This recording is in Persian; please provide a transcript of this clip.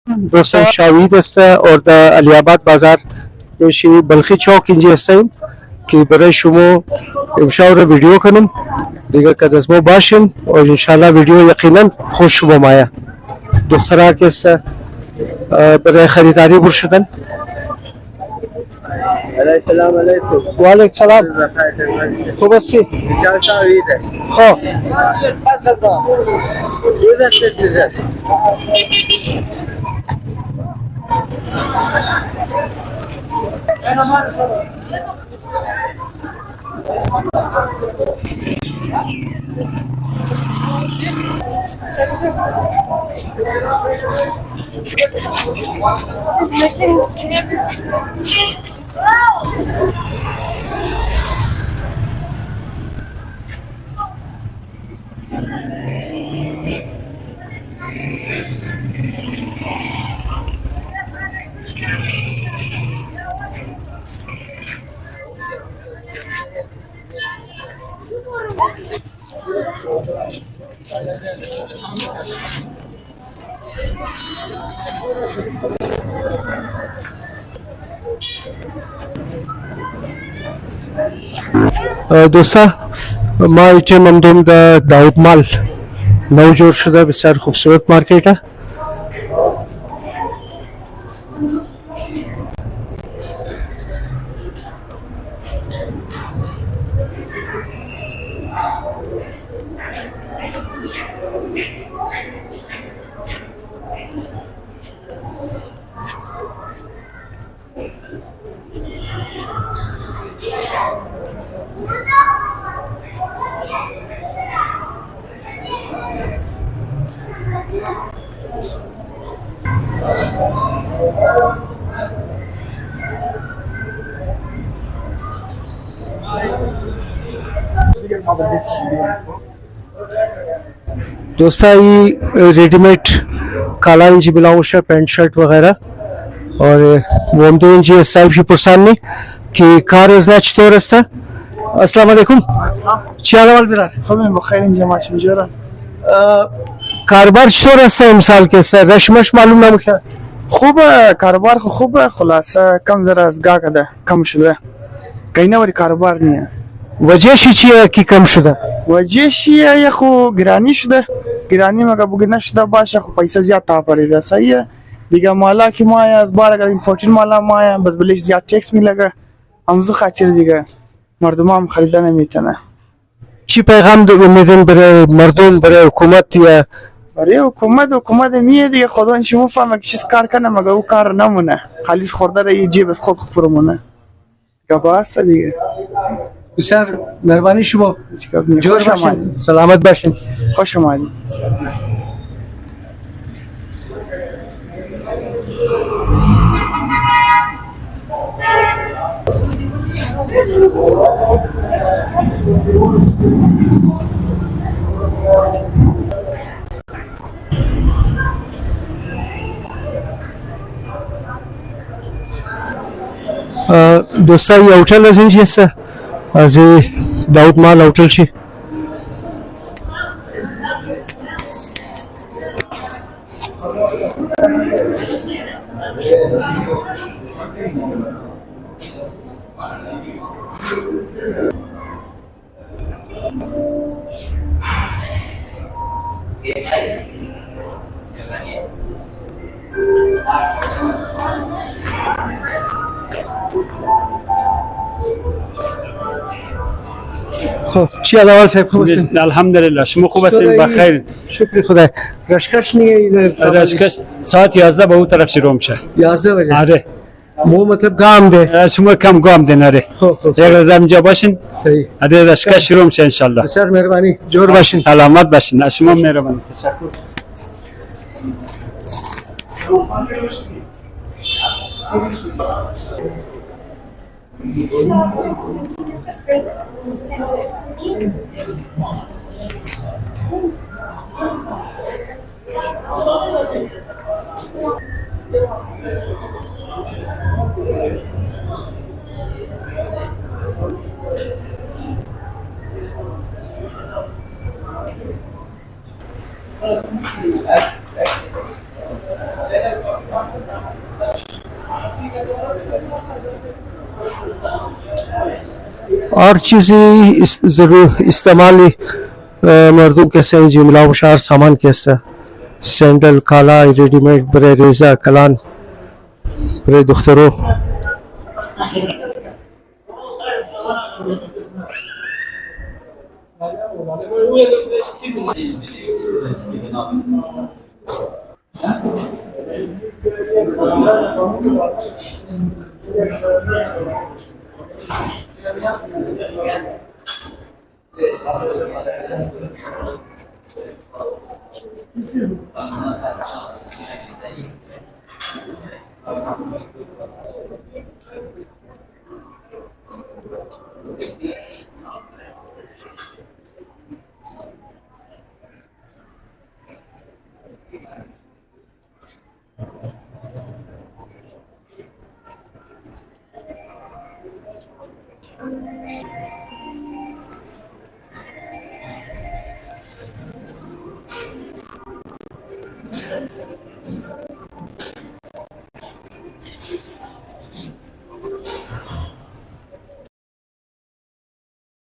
دوستان شاوید است اور در علی آباد بازار بشی بلخی چوک اینجا هستیم که برای شما امشب رو ویدیو کنم دیگه که از ما باشین و انشالله ویدیو یقینا خوش شما مایا دخترها که است برای خریداری بر شدن. السلام علیکم. و علیکم سلام. خوب هستی؟ اینجا شاوید است. خب دوستا ما ایتیم همدوم در داود مال نو جور شده بسیار خوبصورت مارکیت ہے. دوستا ये रेडीमेड काला इंजी ब्लाउज है पैंट शर्ट वगैरह और वो हम तो इंजी साहिब जी पुरसान ने कि कार मैच तो रस्ता. अस्सलाम वालेकुम. क्या हाल बिरार? خب بخیر اینجا ماچ میجورن कारोबार चो रस्ता امسال के सर रशमश मालूम نموشه. خوبه کاروبار خو خوبه خلاصه کم ذره از گاگه ده کم شده کینه وری کاروبار نیه وجه چیه کی کم شده؟ وجه شیه خو گرانی شده گرانی مگه بگی نشده باشه خو پیسه زیاد تا پریده صحیحه دیگه مالا کی مایه از بار اگر ایمپورتین مالا مایه بس بلیش زیاد ټیکس میلگه همزو خاطر دیگه مردم هم خریدن نمیتونه. چی پیغام میدین برای مردم برای حکومت یا برای حکومت میه دیگه خدا ان شما فهمه که چیز کار کنه مگه او کار نمونه خالیش خورده را جیب خود فرمونه گباست دیگه. بسیار مهربانی شما جور خوش باشین آمدید. سلامت باشین. خوش آمدید. دوستا یه هوټل از اینجا است از داود مال هوټل شي خب چی علاوه صاحب خوب هستین؟ الحمدلله شما خوب هستین بخیر. شکر خدا. رشکش نیه رشکش ساعت 11 به اون طرف شروع میشه. 11 بجه. آره مو مطلب گام ده. شما کم گام دین. آره یک روز اینجا باشین. صحیح. آره رشکش شروع میشه ان شاء الله. بسیار مهربانی جور باشین. سلامت باشین. شما مهربانی. تشکر. और चीज़ें ज़रूर इस्तेमाली मर्दों के से जुमला उशार सामान कैसा सैंडल काला रेडीमेड बरे रेजा कलान बरे दुख्तरों